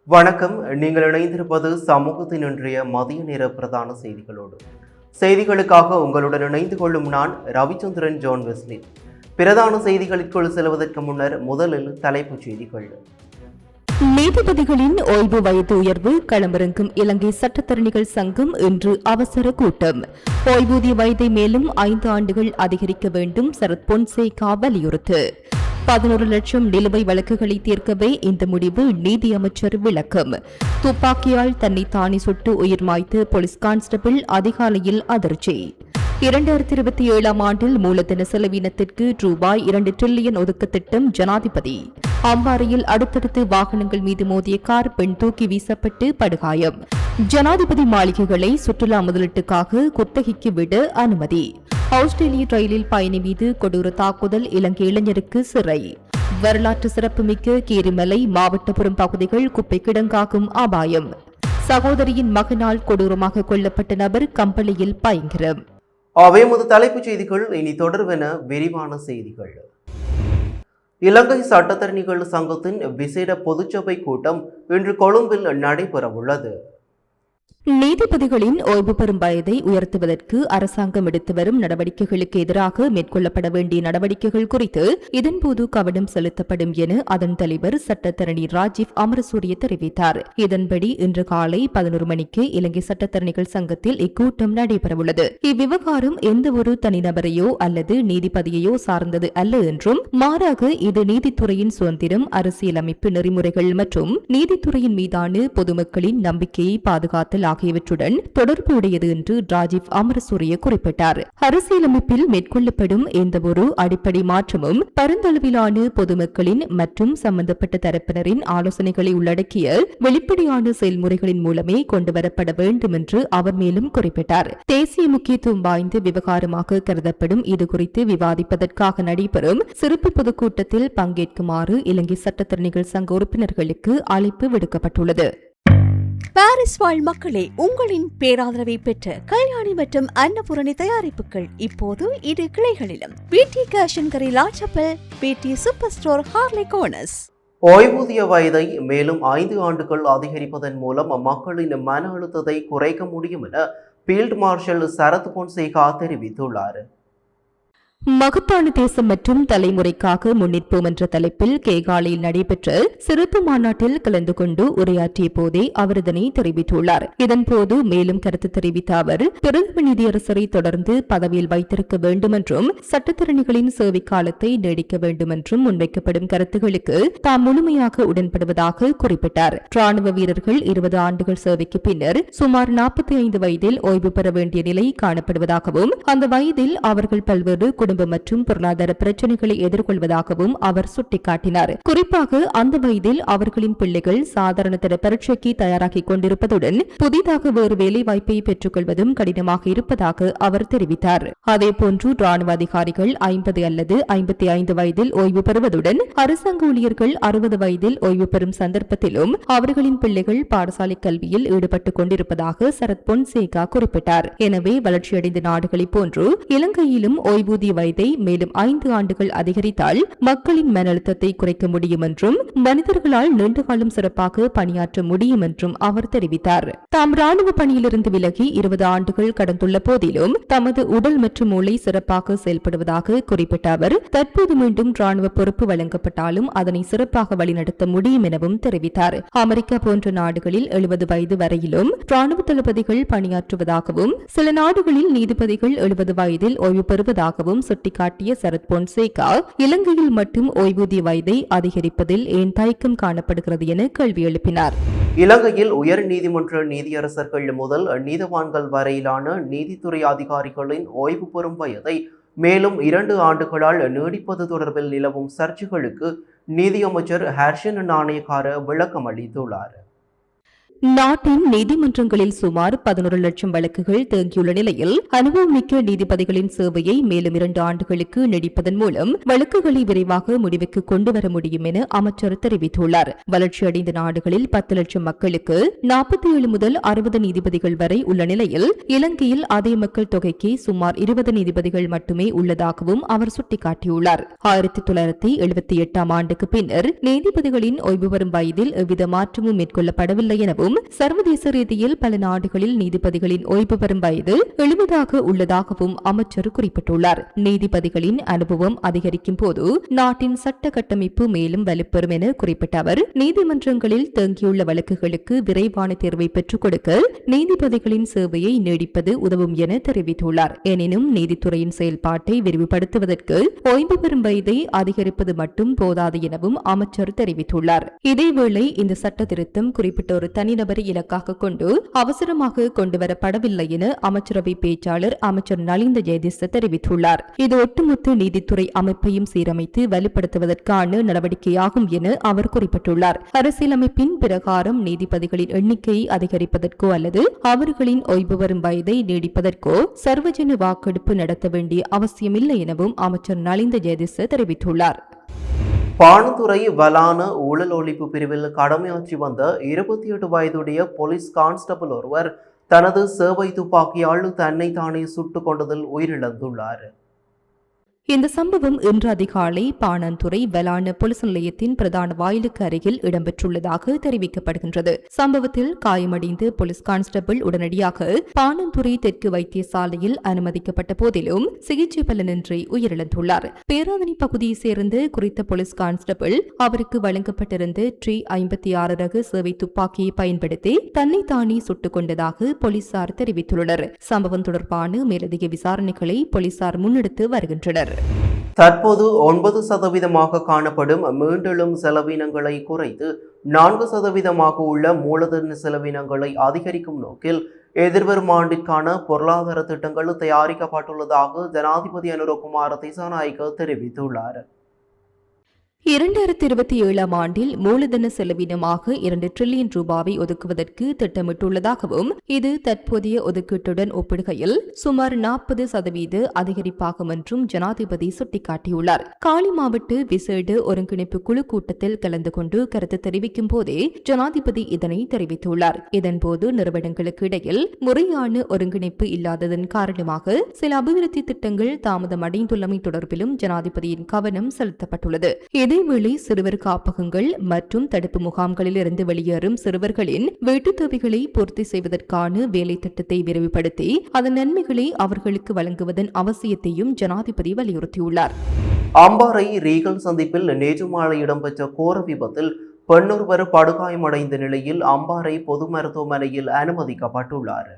வணக்கம். நீங்கள் இணைந்திருப்பது சமூகத்தின் இன்றைய மதிய நேர பிரதான செய்திகளோடு. செய்திகளுக்காக உங்களுடன் இணைந்து கொள்ளும் நான் ரவிச்சந்திரன் ஜோன் வெஸ்லி. பிரதான செய்திகளுக்குள் செல்வதற்கு முன்னர் முதலில் தலைப்புச் செய்திகள். நீதிபதிகளின் ஓய்வு வயது உயர்வு களமிறங்கும் இலங்கை சட்டத்தரணிகள் சங்கம் இன்று அவசர கூட்டம். ஓய்வூதிய வயதை மேலும் 5 ஆண்டுகள் அதிகரிக்க வேண்டும் சரத் பொன்சேகா வலியுறுத்து. 11 லட்சம் நிலுவை வழக்குகளை தீர்க்கவே இந்த முடிவு, நீதி அமைச்சர் விளக்கம். துப்பாக்கியால் தன்னை தானே சுட்டு உயிர் மாய்த்து போலீஸ் கான்ஸ்டபிள் அதிகாலையில் அதிர்ச்சி. 2027 ஆண்டில் மூலதன செலவினத்திற்கு ரூபாய் 2 டிரில்லியன் ஒதுக்க திட்டம் ஜனாதிபதி. அம்பாறையில் அடுத்தடுத்து வாகனங்கள் மீது மோதிய கார், பெண் தூக்கி வீசப்பட்டு படுகாயம். ஜனாதிபதி மாளிகைகளை சுற்றுலா முதலீட்டுக்காக குத்தகைக்கு விட அனுமதி. ஆஸ்திரேலிய ரயிலில் பயணி மீது கொடூர தாக்குதல், இலங்கை இளைஞருக்கு சிறை. வரலாற்று சிறப்புமிக்க கீரிமலை மாவட்டபுரம் பகுதிகள் குப்பை கிடங்காகும் அபாயம். சகோதரியின் மகனால் கொடூரமாக கொல்லப்பட்ட நபர் கம்பளியில் பயங்கரம். அவை முதல் தலைப்புச் செய்திகள். இனி தொடர்வென விரிவான செய்திகள். இலங்கை சட்டத்தரணிகள் சங்கத்தின் விசேட பொதுச்சபை கூட்டம் இன்று கொழும்பில் நடைபெறவுள்ளது. நீதிபதிகளின் ஓய்வு பெறும் வயதை உயர்த்துவதற்கு அரசாங்கம் எடுத்து வரும் நடவடிக்கைகளுக்கு எதிராக மேற்கொள்ளப்பட வேண்டிய நடவடிக்கைகள் குறித்து இதன்போது கவனம் செலுத்தப்படும் என அதன் தலைவர் சட்டத்தரணி ராஜீவ் அமரசூரிய தெரிவித்தார். இதன்படி இன்று காலை 11 மணிக்கு இலங்கை சட்டத்தரணிகள் சங்கத்தில் இக்கூட்டம் நடைபெறவுள்ளது. இவ்விவகாரம் எந்தவொரு தனிநபரையோ அல்லது நீதிபதியையோ சார்ந்தது அல்ல என்றும், மாறாக இது நீதித்துறையின் சுதந்திரம், அரசியலமைப்பு நெறிமுறைகள் மற்றும் நீதித்துறையின் மீதான பொதுமக்களின் நம்பிக்கையை பாதுகாத்தல் ஆகியவற்றுடன் தொடர்புடையது என்று ராஜீவ் அமரசூரிய குறிப்பிட்டார். அரசியலமைப்பில் மேற்கொள்ளப்படும் எந்தவொரு அடிப்படை மாற்றமும் பரந்தளவிலான பொதுமக்களின் மற்றும் சம்பந்தப்பட்ட தரப்பினரின் ஆலோசனைகளை உள்ளடக்கிய வெளிப்படையான செயல்முறைகளின் மூலமே கொண்டுவரப்பட வேண்டும் என்று அவர் மேலும் குறிப்பிட்டார். தேசிய முக்கியத்துவம் வாய்ந்த விவகாரமாக கருதப்படும் இதுகுறித்து விவாதிப்பதற்காக நடைபெறும் சிறப்பு பொதுக்கூட்டத்தில் பங்கேற்குமாறு இலங்கை சட்டத்தரணிகள் சங்க உறுப்பினர்களுக்கு அழைப்பு விடுக்கப்பட்டுள்ளது. பாரிஸ் வாழ் மக்களே, உங்களின் பேராதரவை பெற்ற கல்யாணி மற்றும் அன்னபூரணி தயாரிப்புகள் இப்போது 2 கிளைகளிலும். பிடி கேஷ் அண்ட் கரி லாச்சப்பல், பிடி சூப்பர் ஸ்டோர், ஹார்லே கோனஸ். ஓய்வூதிய வயதை மேலும் 5 ஆண்டுகள் அதிகரிப்பதன் மூலம் மக்களின் மன அழுத்தத்தை குறைக்க முடியும் என ஃபீல்ட் மார்ஷல் சரத் பொன்சேகா தெரிவித்துள்ளார். மகத்தான தேசம் மற்றும் தலைமுறைக்காக முன்னிற்போம் என்ற தலைப்பில் கேகாலையில் நடைபெற்ற சிறப்பு மாநாட்டில் கலந்து கொண்டு உரையாற்றிய போதே அவர் இதனை தெரிவித்துள்ளார். இதன்போது மேலும் கருத்து தெரிவித்த அவர், பிரதம நீதியரசரை தொடர்ந்து பதவியில் வைத்திருக்க வேண்டும் என்றும், சட்டத்தரணிகளின் சேவை காலத்தை நீடிக்க வேண்டும் என்றும் முன்வைக்கப்படும் கருத்துகளுக்கு தாம் முழுமையாக உடன்படுவதாக குறிப்பிட்டார். ராணுவ வீரர்கள் 20 ஆண்டுகள் சேவைக்கு பின்னர் சுமார் 45 வயதில் ஓய்வு பெற வேண்டிய நிலை காணப்படுவதாகவும், அந்த வயதில் அவர்கள் பல்வேறு குடும்ப மற்றும் பொருளாதார பிரச்சனைகளை எதிர்கொள்வதாகவும் அவர் சுட்டிக்காட்டினார். குறிப்பாக அந்த வயதில் அவர்களின் பிள்ளைகள் சாதாரண தர பரீட்சைக்கு தயாராகிக் கொண்டிருப்பதுடன் புதிதாக வேறு வேலை வாய்ப்பை பெற்றுக் கொள்வதும் கடினமாக இருப்பதாக அவர் தெரிவித்தார். அதேபோன்று ராணுவ அதிகாரிகள் 50 அல்லது 55 வயதில் ஓய்வு பெறுவதுடன் அரசாங்க ஊழியர்கள் 60 வயதில் ஓய்வு பெறும் சந்தர்ப்பத்திலும் அவர்களின் பிள்ளைகள் பாடசாலை கல்வியில் ஈடுபட்டுக் கொண்டிருப்பதாக சரத் பொன்சேகா குறிப்பிட்டார். எனவே வளர்ச்சியடைந்த நாடுகளைப் போன்று இலங்கையிலும் ஓய்வூதிய வயதை மேலும் 5 ஆண்டுகள் அதிகரித்தால் மக்களின் மன அழுத்தத்தை குறைக்க முடியும் என்றும், மனிதர்களால் நீண்டகாலம் சிறப்பாக பணியாற்ற முடியும் என்றும் அவர் தெரிவித்தார். தாம் ராணுவ பணியிலிருந்து விலகி 20 ஆண்டுகள் கடந்துள்ள போதிலும் தமது உடல் மற்றும் மூளை சிறப்பாக செயல்படுவதாக குறிப்பிட்ட அவர், தற்போது மீண்டும் ராணுவ பொறுப்பு வழங்கப்பட்டாலும் அதனை சிறப்பாக வழிநடத்த முடியும் எனவும் தெரிவித்தார். அமெரிக்கா போன்ற நாடுகளில் 70 வயது வரையிலும் ராணுவ தளபதிகள் பணியாற்றுவதாகவும், சில நாடுகளில் நீதிபதிகள் 70 வயதில் ஓய்வு பெறுவதாகவும் சுட்டிக்காட்டிய சரத் பொன்சேகா, இலங்கையில் மட்டும் ஓய்வூதிய வயதை அதிகரிப்பதில் ஏன் தயக்கம் காணப்படுகிறது என கேள்வி எழுப்பினார். இலங்கையில் உயர் நீதிமன்ற நீதியரசர்கள் முதல் நீதவான்கள் வரையிலான நீதித்துறை அதிகாரிகளின் ஓய்வு பெறும் வயதை மேலும் 2 ஆண்டுகளால் நீடிப்பது தொடர்பில் நிலவும் சர்ச்சைகளுக்கு நீதியமைச்சர் ஹர்ஷன் நாணயக்கார விளக்கம் அளித்துள்ளார். நாட்டின் நீதிமன்றங்களில் சுமார் 11 லட்சம் வழக்குகள் தேங்கியுள்ள நிலையில் அனுபவமிக்க நீதிபதிகளின் சேவையை மேலும் 2 ஆண்டுகளுக்கு நீடிப்பதன் மூலம் வழக்குகளை விரைவாக முடிவுக்கு கொண்டுவர முடியும் என அமைச்சர் தெரிவித்துள்ளார். வளர்ச்சியடைந்த நாடுகளில் 10 லட்சம் மக்களுக்கு 47 முதல் 60 நீதிபதிகள் வரை உள்ள நிலையில் இலங்கையில் அதே மக்கள் தொகைக்கு சுமார் 20 நீதிபதிகள் மட்டுமே உள்ளதாகவும் அவர் சுட்டிக்காட்டியுள்ளார். 1978ஆம் ஆண்டுக்கு பின்னர் நீதிபதிகளின் ஓய்வு பெறும் வயதில் எவ்வித மாற்றமும் மேற்கொள்ளப்படவில்லை எனவும் சர்வதேச ரீதியில் பல நாடுகளில் நீதிபதிகளின் ஓய்வு பெறும் வயது 70 உள்ளதாகவும் அமைச்சர் குறிப்பிட்டுள்ளார். நீதிபதிகளின் அனுபவம் அதிகரிக்கும் போது நாட்டின் சட்ட கட்டமைப்பு மேலும் வலுப்பெறும் என குறிப்பிட்ட அவர் நீதிமன்றங்களில் தேங்கியுள்ள வழக்குகளுக்கு விரைவான தீர்வை பெற்றுக் கொடுக்க நீதிபதிகளின் சேவையை நீடிப்பது உதவும் என தெரிவித்துள்ளார். எனினும் நீதித்துறையின் செயல்பாட்டை விரிவுபடுத்துவதற்கு ஓய்வு பெறும் வயதை அதிகரிப்பது மட்டும் போதாது எனவும் அமைச்சர் தெரிவித்துள்ளார். இதேவேளை இந்த சட்ட திருத்தம் குறிப்பிட்ட ஒரு தனிநபரை இலக்காக கொண்டு அவசரமாக கொண்டுவரப்படவில்லை என அமைச்சரவை பேச்சாளர் அமைச்சர் நலிந்த ஜெயதிச தெரிவித்துள்ளார். இது ஒட்டுமொத்த நீதித்துறை அமைப்பையும் சீரமைத்து வலுப்படுத்துவதற்கான நடவடிக்கையாகும் என அவர் குறிப்பிட்டுள்ளார். அரசியலமைப்பின் பிரகாரம் நீதிபதிகளின் எண்ணிக்கையை அதிகரிப்பதற்கோ அல்லது அவர்களின் ஓய்வு பெறும் வயதை நீடிப்பதற்கோ சர்வஜன வாக்கெடுப்பு நடத்த வேண்டிய அவசியமில்லை எனவும் அமைச்சர் நலிந்த ஜெயதிச தெரிவித்துள்ளார். பாணந்துறை வலான ஊழல் ஒழிப்பு பிரிவில் கடமையாற்றி வந்த 28 வயதுடைய போலீஸ் கான்ஸ்டபிள் ஒருவர் தனது சேவை துப்பாக்கியால் தன்னை தானே சுட்டுக் கொண்டதில் உயிரிழந்துள்ளார். இந்த சம்பவம் இன்று அதிகாலை பாணந்துறை வலான போலீஸ் நிலையத்தின் பிரதான வாயிலுக்கு அருகில் இடம்பெற்றுள்ளதாக தெரிவிக்கப்படுகின்றது. சம்பவத்தில் காயமடைந்து போலீஸ் கான்ஸ்டபிள் உடனடியாக பாணந்துறை தெற்கு வைத்தியசாலையில் அனுமதிக்கப்பட்ட போதிலும் சிகிச்சை பலனின்றி உயிரிழந்துள்ளார். பேராதனை பகுதியைச் சேர்ந்த குறித்த போலீஸ் கான்ஸ்டபிள் அவருக்கு வழங்கப்பட்டிருந்த T56 ரக சேவை துப்பாக்கியை பயன்படுத்தி தன்னை தானே சுட்டுக் கொண்டதாக போலீசார் தெரிவித்துள்ளனர். சம்பவம் தொடர்பான மேலதிக விசாரணைகளை போலீசார் முன்னெடுத்து வருகின்றனர். தற்போது 9% காணப்படும் மீண்டெழும் செலவினங்களை குறைத்து 4% உள்ள மூலதன செலவினங்களை அதிகரிக்கும் நோக்கில் எதிர்வரும் ஆண்டிற்கான பொருளாதார திட்டங்கள் தயாரிக்கப்பட்டுள்ளதாக ஜனாதிபதி அனுரகுமார திசாநாயக்க தெரிவித்துள்ளார். 2027ஆம் ஆண்டில் மூலதன செலவினமாக 2 டிரில்லியன் ரூபாவை ஒதுக்குவதற்கு திட்டமிட்டுள்ளதாகவும் இது தற்போதைய ஒதுக்கீட்டுடன் ஒப்பிடுகையில் சுமார் 40% அதிகரிப்பாகும் என்றும் ஜனாதிபதி சுட்டிக்காட்டியுள்ளார். காலி மாவட்ட விசேட ஒருங்கிணைப்பு குழு கூட்டத்தில் கலந்து கொண்டு கருத்து தெரிவிக்கும் போதே ஜனாதிபதி இதனை தெரிவித்துள்ளார். இதன்போது நிறுவனங்களுக்கு இடையில் முறையான ஒருங்கிணைப்பு இல்லாததன் காரணமாக சில அபிவிருத்தி திட்டங்கள் தாமதமடைந்துள்ளமை தொடர்பிலும் ஜனாதிபதியின் கவனம் செலுத்தப்பட்டுள்ளது. இதேவேளை சிறுவர் காப்பகங்கள் மற்றும் தடுப்பு முகாம்களில் இருந்து வெளியேறும் சிறுவர்களின் வீட்டுத் தேவைகளை பூர்த்தி செய்வதற்கான வேலை திட்டத்தை விரிவுபடுத்தி அதன் நன்மைகளை அவர்களுக்கு வழங்குவதன் அவசியத்தையும் ஜனாதிபதி வலியுறுத்தியுள்ளார். அம்பாறை ரீகல் சந்திப்பில் நேற்று மாலை இடம்பெற்ற கோர விபத்தில் பெண்ணொருவர் படுகாயமடைந்த நிலையில் அம்பாறை பொது மருத்துவமனையில் அனுமதிக்கப்பட்டுள்ளார்.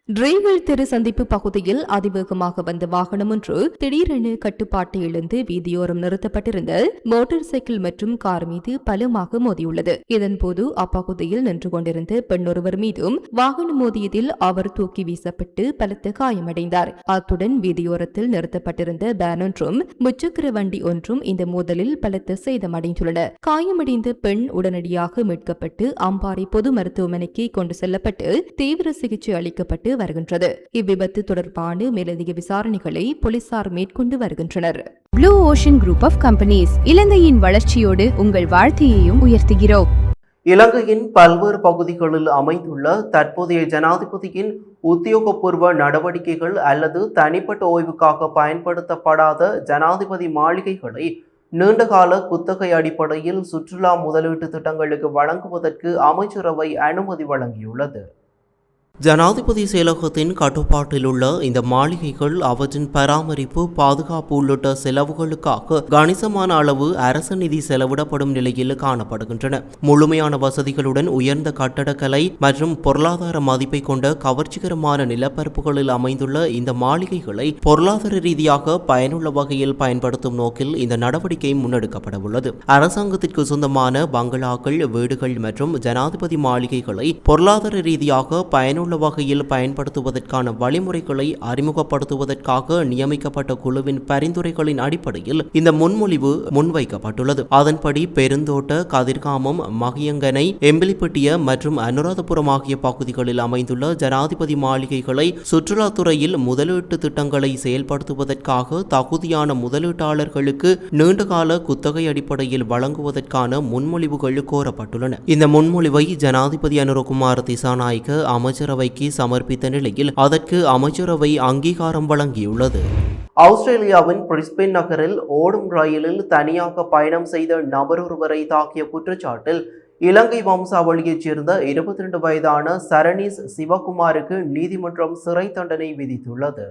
ரீகல் தெரு சந்திப்பு பகுதியில் அதிவேகமாக வந்த வாகனம் ஒன்று திடீரென கட்டுப்பாட்டை இழந்து வீதியோரம் நிறுத்தப்பட்டிருந்த மோட்டார் சைக்கிள் மற்றும் கார் மீது பலமாக மோதியுள்ளது. இதன்போது அப்பகுதியில் நின்று கொண்டிருந்த பெண்ணொருவர் மீதும் வாகனம் மோதியதில் அவர் தூக்கி வீசப்பட்டு பலத்த காயமடைந்தார். அத்துடன் வீதியோரத்தில் நிறுத்தப்பட்டிருந்த வேன் ஒன்றும் முச்சக்கர வண்டி ஒன்றும் இந்த மோதலில் பலத்த சேதமடைந்துள்ளன. காயமடைந்த பெண் உடனடியாக மீட்கப்பட்டு அம்பாறை பொது மருத்துவமனைக்கு கொண்டு செல்லப்பட்டு தீவிர சிகிச்சை அளிக்கப்பட்டு வருகின்றது. இவ்விபத்து தொடர்பான மேலதிக விசாரணைகளை போலீசார் மேற்கொண்டு வருகின்றனர். Blue ocean group of companies இலங்கையின் வளர்ச்சியோடு உங்கள் வாழ்க்கையையும் உயர்த்துகிறோம். இலங்கையின் பல்வேறு பகுதிகளில் அமைந்துள்ள தற்போதைய ஜனாதிபதியின் உத்தியோகபூர்வ நடவடிக்கைகள் அல்லது தனிப்பட்ட ஓய்வுக்காக பயன்படுத்தப்படாத ஜனாதிபதி மாளிகைகளை நீண்டகால குத்தகை அடிப்படையில் சுற்றுலா முதலீட்டு திட்டங்களுக்கு வழங்குவதற்கு அமைச்சரவை அனுமதி வழங்கியுள்ளது. ஜனாதிபதி செயலகத்தின் கட்டுப்பாட்டில் உள்ள இந்த மாளிகைகள் அவற்றின் பராமரிப்பு, பாதுகாப்பு உள்ளிட்ட செலவுகளுக்காக கணிசமான அளவு அரசு நிதி செலவிடப்படும் நிலையில் காணப்படுகின்றன. முழுமையான வசதிகளுடன் உயர்ந்த கட்டடக்கலை மற்றும் பொருளாதார மதிப்பை கொண்ட கவர்ச்சிகரமான நிலப்பரப்புகளில் அமைந்துள்ள இந்த மாளிகைகளை பொருளாதார ரீதியாக பயனுள்ள வகையில் பயன்படுத்தும் நோக்கில் இந்த நடவடிக்கை முன்னெடுக்கப்பட உள்ளது. அரசாங்கத்திற்கு சொந்தமான பங்களாக்கள், வீடுகள் மற்றும் ஜனாதிபதி மாளிகைகளை பொருளாதார ரீதியாக பயனுள்ள பயனுள்ள வகையில் பயன்படுத்துவதற்கான வழிமுறைகளை அறிமுகப்படுத்துவதற்காக நியமிக்கப்பட்ட குழுவின் பரிந்துரைகளின் அடிப்படையில் இந்த முன்மொழிவு முன்வைக்கப்பட்டுள்ளது. அதன்படி பெருந்தோட்ட, கதிர்காமம், மகியங்கனை, எம்பிலிப்பட்டிய மற்றும் அனுராதபுரம் ஆகிய பகுதிகளில் அமைந்துள்ள ஜனாதிபதி மாளிகைகளை சுற்றுலாத்துறையில் முதலீட்டு திட்டங்களை செயல்படுத்துவதற்காக தகுதியான முதலீட்டாளர்களுக்கு நீண்டகால குத்தகை அடிப்படையில் வழங்குவதற்கான முன்மொழிவுகள் கோரப்பட்டுள்ளன. இந்த முன்மொழிவை ஜனாதிபதி அனுரகுமார் திசாநாயக்க அமைச்சரவைக்கு சமர்ப்பித்த நிலையில் அதற்கு அமைச்சரவை அங்கீகாரம் வழங்கியுள்ளது. ஆஸ்திரேலியாவின் பிரிஸ்பேன் நகரில் ஓடும் ரயிலில் தனியாக பயணம் செய்த நபரொருவரை தாக்கிய குற்றச்சாட்டில் இலங்கை வம்சாவளியைச் சேர்ந்த 22 வயதான சரணீஸ் சிவகுமாருக்கு நீதிமன்றம் சிறை தண்டனை விதித்துள்ளது.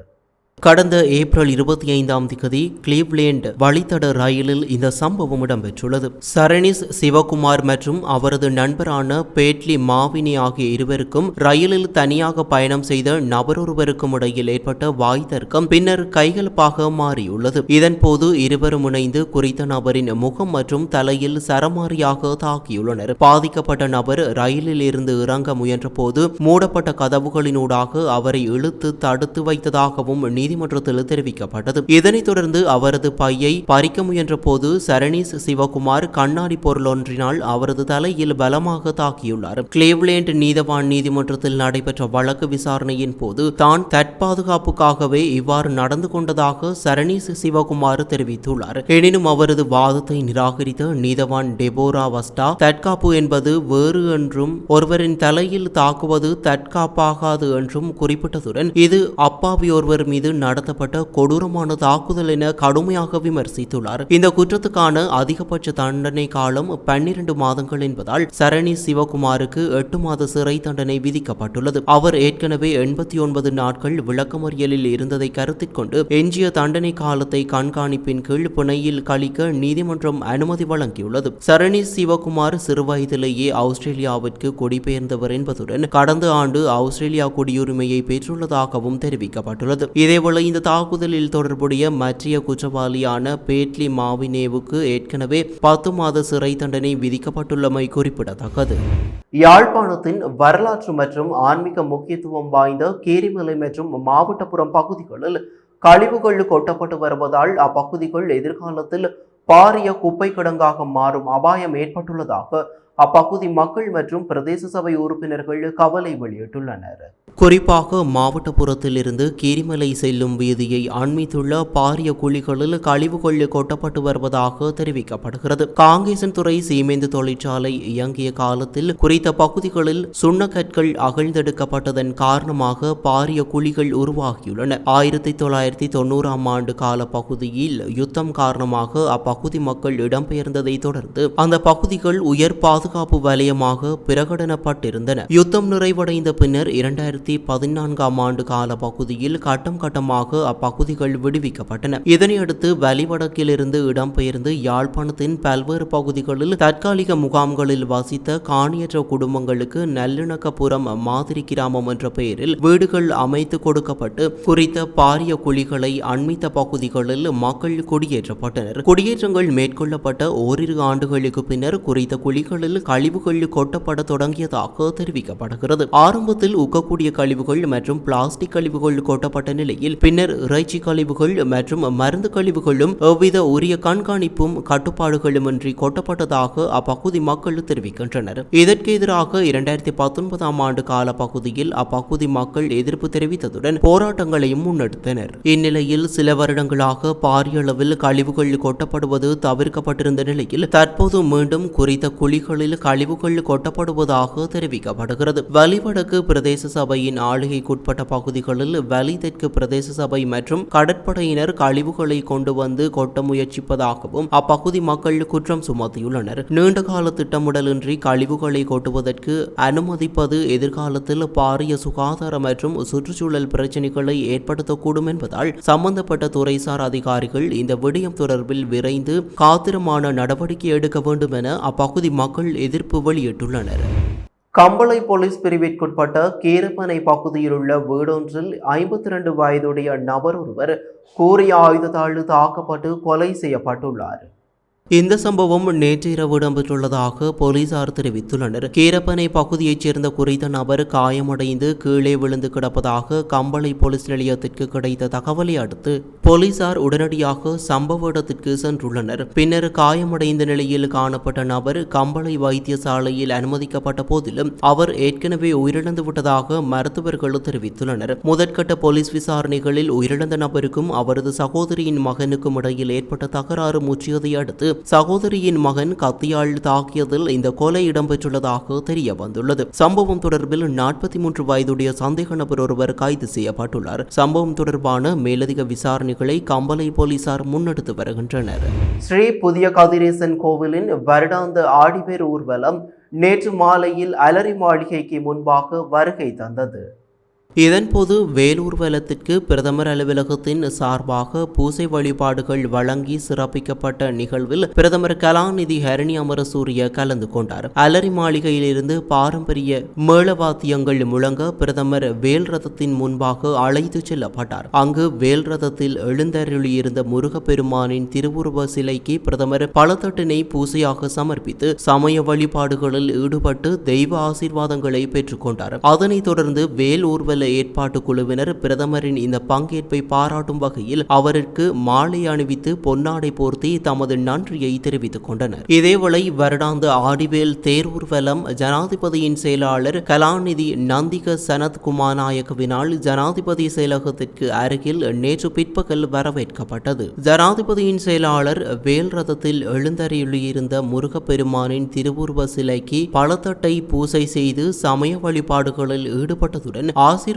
கடந்த ஏப்ரல் 25ஆம் தேதி கிளீவ்லேண்ட் வழித்தட ரயிலில் இந்த சம்பவம் இடம்பெற்றுள்ளது. சரணீஸ் சிவகுமார் மற்றும் அவரது நண்பரான பேட்லி மாவினி ஆகிய இருவருக்கும் ரயிலில் தனியாக பயணம் செய்த நபரொருவருக்கும் இடையில் ஏற்பட்ட வாய் தர்க்கம் பின்னர் கைகலப்பாக மாறியுள்ளது. இதன்போது இருவரும் இணைந்து குறித்த நபரின் முகம் மற்றும் தலையில் சரமாரியாக தாக்கியுள்ளனர். பாதிக்கப்பட்ட நபர் ரயிலில் இருந்து இறங்க முயன்றபோது மூடப்பட்ட கதவுகளினூடாக அவரை இழுத்து தடுத்து வைத்ததாகவும் நீதிமன்றத்தில் தெரிவிக்கப்பட்டது. இதனைத் தொடர்ந்து அவரது பையை பறிக்க முயன்ற போது சரணீஸ் சிவகுமார் கண்ணாடி பொருளொன்றினால் அவரது தலையில் பலமாக தாக்கியுள்ளார். கிளீவ்லேண்ட் நீதவான் நீதிமன்றத்தில் நடைபெற்ற வழக்கு விசாரணையின் போது தான் தற்பாதுகாப்புக்காகவே இவ்வாறு நடந்து கொண்டதாக சரணீஸ் சிவகுமார் தெரிவித்துள்ளார். எனினும் அவரது வாதத்தை நிராகரித்த நீதவான் டெபோரா வஸ்டா தற்காப்பு என்பது வேறு என்றும் ஒருவரின் தலையில் தாக்குவது தற்காப்பாகாது என்றும் குறிப்பிட்டதுடன் இது அப்பாவியொருவர் மீது நடத்தப்பட்ட கொடூரமான தாக்குதல் என கடுமையாக விமர்சித்துள்ளார். இந்த குற்றத்துக்கான அதிகபட்ச தண்டனை காலம் 12 மாதங்கள் என்பதால் சரணீஸ் சிவகுமாருக்கு 8 மாத சிறை தண்டனை விதிக்கப்பட்டுள்ளது. அவர் ஏற்கனவே 89 நாட்கள் விளக்கமறியலில் இருந்ததை கருத்தில் கொண்டு எஞ்சிய தண்டனை காலத்தை கண்காணிப்பின் கீழ் பிணையில் கழிக்க நீதிமன்றம் அனுமதி வழங்கியுள்ளது. சரணீஸ் சிவகுமார் சிறுவயதிலேயே ஆஸ்திரேலியாவிற்கு குடிபெயர்ந்தவர் என்பதுடன் கடந்த ஆண்டு ஆஸ்திரேலியா குடியுரிமையை பெற்றுள்ளதாகவும் தெரிவிக்கப்பட்டுள்ளது. இதேவேளை இந்த தாக்குதலில் தொடர்புடைய மற்றைய குற்றவாளியான பேட்லி மாவினேவுக்கு ஏற்கனவே 10 மாத சிறை தண்டனை விதிக்கப்பட்டுள்ளமை குறிப்பிடத்தக்கது. யாழ்ப்பாணத்தின் வரலாற்று மற்றும் ஆன்மீக முக்கியத்துவம் வாய்ந்த கீரிமலை மற்றும் மாவட்டப்புறம் பகுதிகளில் கழிவுகள் கொட்டப்பட்டு வருவதால் அப்பகுதிகள் எதிர்காலத்தில் பாரிய குப்பை கிடங்காக மாறும் அபாயம் ஏற்பட்டுள்ளதாக அப்பகுதி மக்கள் மற்றும் பிரதேச சபை உறுப்பினர்கள் கவலை வெளியிட்டுள்ளனர். குறிப்பாக மாவட்டப்புறத்தில் இருந்து கீரிமலை செல்லும் வீதியை அண்மித்துள்ள பாரிய குழிகளில் கழிவுகள் கொட்டப்பட்டு வருவதாக தெரிவிக்கப்படுகிறது. காங்கேசன்துறை சீமெந்து தொழிற்சாலை இயங்கிய காலத்தில் குறித்த பகுதிகளில் சுண்ணக்கற்கள் அகழ்ந்தெடுக்கப்பட்டதன் காரணமாக பாரிய குழிகள் உருவாகியுள்ளன. 1990ஆம் ஆண்டு கால பகுதியில் யுத்தம் காரணமாக அப்பகுதி மக்கள் இடம்பெயர்ந்ததை தொடர்ந்து அந்த பகுதிகள் உயர் பாதுகாப்பு வலயமாக பிரகடனப்பட்டிருந்தன. யுத்தம் நிறைவடைந்த பின்னர் 2014ஆம் ஆண்டு கால பகுதியில் கட்டம் கட்டமாக அப்பகுதிகள் விடுவிக்கப்பட்டன. இதனையடுத்து வலிவடக்கிலிருந்து இடம்பெயர்ந்து யாழ்ப்பாணத்தின் பல்வேறு பகுதிகளில் தற்காலிக முகாம்களில் வசித்த காணியற்ற குடும்பங்களுக்கு நல்லிணக்கபுரம் மாதிரி கிராமம் என்ற பெயரில் வீடுகள் அமைத்து கொடுக்கப்பட்டு குறித்த பாரிய குழிகளை அண்மித்த பகுதிகளில் மக்கள் குடியேற்றப்பட்டனர். குடியேற்றங்கள் மேற்கொள்ளப்பட்ட ஓரிரு ஆண்டுகளுக்கு பின்னர் குறித்த குழிகளில் கழிவுகள் கொட்டப்பட தொடங்கியதாக தெரிவிக்கப்படுகிறது. ஆரம்பத்தில் உக்கக்கூடிய கழிவுகள் மற்றும் பிளாஸ்டிக் கழிவுகள் கொட்டப்பட்ட நிலையில் பின்னர் இறைச்சி கழிவுகள் மற்றும் மருந்து கழிவுகளும் எவ்வித உரிய கண்காணிப்பும் கட்டுப்பாடுகளுமின்றி கொட்டப்பட்டதாக அப்பகுதி மக்கள் தெரிவிக்கின்றனர். இதற்கு எதிராக 2019ஆம் ஆண்டு கால பகுதியில் அப்பகுதி மக்கள் எதிர்ப்பு தெரிவித்ததுடன் போராட்டங்களையும் முன்னெடுத்தனர். இந்நிலையில் சில வருடங்களாக பாரிய அளவில் கழிவுகள் கொட்டப்படுவது தவிர்க்கப்பட்டிருந்த நிலையில் தற்போது மீண்டும் குறித்த குழிகளில் கழிவுகள் கொட்டப்படுவதாக தெரிவிக்கப்படுகிறது. வலிவடக்கு பிரதேச சபையின் ஆளுகைக்குட்பட்ட பகுதிகளில் வலி தெற்கு பிரதேச சபை மற்றும் கடற்படையினர் கழிவுகளை கொண்டு வந்து கொட்ட முயற்சிப்பதாகவும் அப்பகுதி மக்கள் குற்றம் சுமத்தியுள்ளனர். நீண்டகால திட்டமிடலின்றி கழிவுகளை கொட்டுவதற்கு அனுமதிப்பது எதிர்காலத்தில் பாரிய சுகாதார மற்றும் சுற்றுச்சூழல் பிரச்சினைகளை ஏற்படுத்தக்கூடும் என்பதால் சம்பந்தப்பட்ட துறைசார் அதிகாரிகள் இந்த விடயம் தொடர்பில் விரைந்து காத்திரமான நடவடிக்கை எடுக்க வேண்டும் என அப்பகுதி மக்கள் எதிர்ப்பு வெளியிட்டுள்ளனர். கம்பளை போலீஸ் பிரிவிற்குட்பட்ட கீரப்பனை பகுதியில் உள்ள வீடொன்றில் 52 வயதுடைய நபர் ஒருவர் கூறிய ஆயுதத்தால் தாக்கப்பட்டு கொலை செய்யப்பட்டுள்ளார். இந்த சம்பவம் நேற்று இரவு இடம்பெற்றுள்ளதாக போலீசார் தெரிவித்துள்ளனர். கீரப்பனை பகுதியைச் சேர்ந்த குறித்த நபர் காயமடைந்து கீழே விழுந்து கிடப்பதாக கம்பளை போலீஸ் நிலையத்திற்கு கிடைத்த தகவலை அடுத்து போலீசார் உடனடியாக சம்பவ இடத்திற்கு சென்றுள்ளனர். பின்னர் காயமடைந்த நிலையில் காணப்பட்ட நபர் கம்பளை வைத்தியசாலையில் அனுமதிக்கப்பட்ட போதிலும் அவர் ஏற்கனவே உயிரிழந்து விட்டதாக மருத்துவர்கள் தெரிவித்துள்ளனர். முதற்கட்ட போலீஸ் விசாரணைகளில் உயிரிழந்த நபருக்கும் அவரது சகோதரியின் மகனுக்கும் இடையில் ஏற்பட்ட தகராறு முற்றியதை அடுத்து சகோதரியின் மகன் கத்தியால் தாக்கியதில் இந்த கொலை இடம்பெற்றுள்ளதாக தெரிய வந்துள்ளது. சம்பவம் தொடர்பில் 43 வயதுடைய சந்தேக நபர் ஒருவர் கைது செய்யப்பட்டுள்ளார். சம்பவம் தொடர்பான மேலதிக விசாரணைகளை கம்பளை போலீசார் முன்னெடுத்து வருகின்றனர். ஸ்ரீ புதிய கதிரேசன் கோவிலின் வருடாந்த ஆடிப்பேர் ஊர்வலம் நேற்று மாலையில் அலரி மாளிகைக்கு முன்பாக வருகை தந்தது. இதன்போது வேலூர்வலத்திற்கு பிரதமர் அலுவலகத்தின் சார்பாக பூசை வழிபாடுகள் வழங்கி சிறப்பிக்கப்பட்ட நிகழ்வில் பிரதமர் கலாநிதி ஹரணி அமரசூரிய கலந்து கொண்டார். அலரி மாளிகையிலிருந்து பாரம்பரிய மேளவாத்தியங்கள் முழங்க பிரதமர் வேல் ரதத்தின் முன்பாக அழைத்து செல்லப்பட்டார். அங்கு வேல் ரதத்தில் எழுந்தருளியிருந்த முருகப்பெருமானின் திருவுருவ சிலைக்கு பிரதமர் பழத்தட்டினை பூசையாக சமர்ப்பித்து சமய வழிபாடுகளில் ஈடுபட்டு தெய்வ ஆசீர்வாதங்களை பெற்றுக்கொண்டார். அதனைத் தொடர்ந்து வேல் ஊர்வல ஏற்பாட்டு குழுவினர் பிரதமரின் இந்த பங்கேற்பை பாராட்டும் வகையில் அவருக்கு மாலை அணிவித்து பொன்னாடை போர்த்தி தமது நன்றியை தெரிவித்துக் கொண்டனர். இதேவேளை வருடாந்த ஆடிவேல் தேரூர்வலம் ஜனாதிபதியின் செயலாளர் கலாநிதி நந்திக சனத் குமாநாயகவினால் ஜனாதிபதி செயலகத்திற்கு அருகில் நேற்று பிற்பகல் வரவேற்கப்பட்டது. ஜனாதிபதியின் செயலாளர் வேல் ரதத்தில் எழுந்தருளியிருந்த முருகப்பெருமானின் திருவுருவ சிலைக்கு பழத்தட்டை பூசை செய்து சமய வழிபாடுகளில் ஈடுபட்டதுடன் ஆசீர்வாதமும்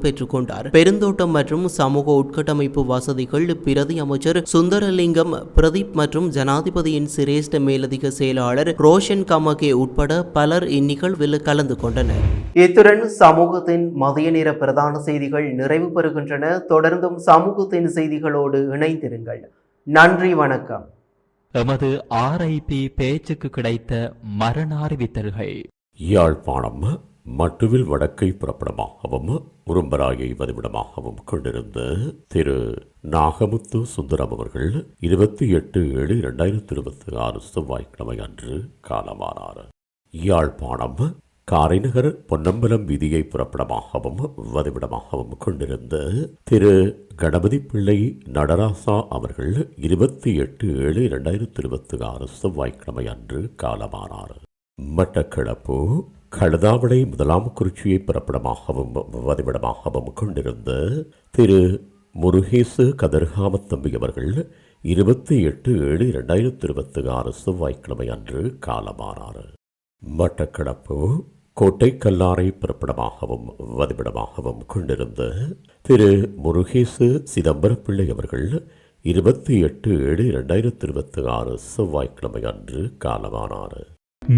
பெற்றுக்கொண்டார். பெருந்தோட்டம் மற்றும் சமூக உட்கட்டமைப்பு வசதிகள் பிரதி அமைச்சர் சுந்தரலிங்கம் பிரதீப் மற்றும் ஜனாதிபதியின் சிரேஷ்ட மேலதிக செயலாளர் ரோஷன் கமகே உட்பட பலர் இந்நிகழ்வில் கலந்து கொண்டனர். இத்துடன் சமூகத்தின் மதிய நேர பிரதான செய்திகள் நிறைவு பெறுகின்றன. தொடர்ந்தும் சமூகத்தின் செய்திகளோடு இணைந்திருங்கள். நன்றி, வணக்கம். எமது RIP பேச்சுக்கு கிடைத்த மரண அறிவித்தல்கள். யாழ்ப்பாணம் மட்டுவில் வடக்கை புறப்படமாகவும் உரும்பராயை வதிவிடமாகவும் கொண்டிருந்த திரு நாகமுத்து சுந்தரம் அவர்கள் 28/7/2026 செவ்வாய்க்கிழமை அன்று காலமானார். யாழ்ப்பாணம் காரைநகர் பொன்னம்பலம் வீதியை புறப்படமாகவும் வதிவிடமாகவும் கொண்டிருந்த திரு கணபதி பிள்ளை நடராசா அவர்கள் 28/7/2026 செவ்வாய்க்கிழமை அன்று காலமானார். மட்டக்களப்பு கழுதாவளை முதலாம் குறிச்சியை புறப்படமாகவும் வதிவிடமாகவும் கொண்டிருந்த திரு முருகேசு கதிர்காமத்தம்பி அவர்கள் 28/7/2026 செவ்வாய்க்கிழமை அன்று காலமானார். மட்டக்களப்பு கோட்டை கல்லாரை புறப்படமாகவும் வதிவிடமாகவும் கொண்டிருந்த திரு முருகேசு சிதம்பரப்பிள்ளை அவர்கள் 28/7/2026 செவ்வாய்க்கிழமை அன்று காலமானார்.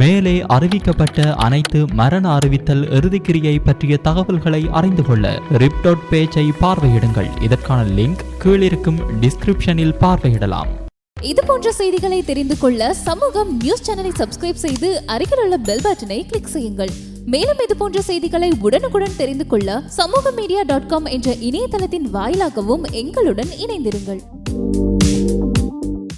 மேலே அறிவிக்கப்பட்ட அனைத்து மரண அறிவித்தல் இறுதிக்கிரியை பற்றிய தகவல்களை அறிந்து கொள்ள ரிப் பேஜை பார்வையிடுங்கள். இதற்கான லிங்க் கீழிருக்கும் டிஸ்கிரிப்ஷனில் பார்வையிடலாம். இது போன்ற செய்திகளை தெரிந்து கொள்ள சமூகம் நியூஸ் சேனலை சப்ஸ்கிரைப் செய்து அருகில் உள்ள பெல் பட்டனை கிளிக் செய்யுங்கள். மேலும் இது போன்ற செய்திகளை உடனுக்குடன் தெரிந்து கொள்ள சமூகமீடியா.com என்ற இணையதளத்தின் வாயிலாகவும் எங்களுடன் இணைந்திருங்கள்.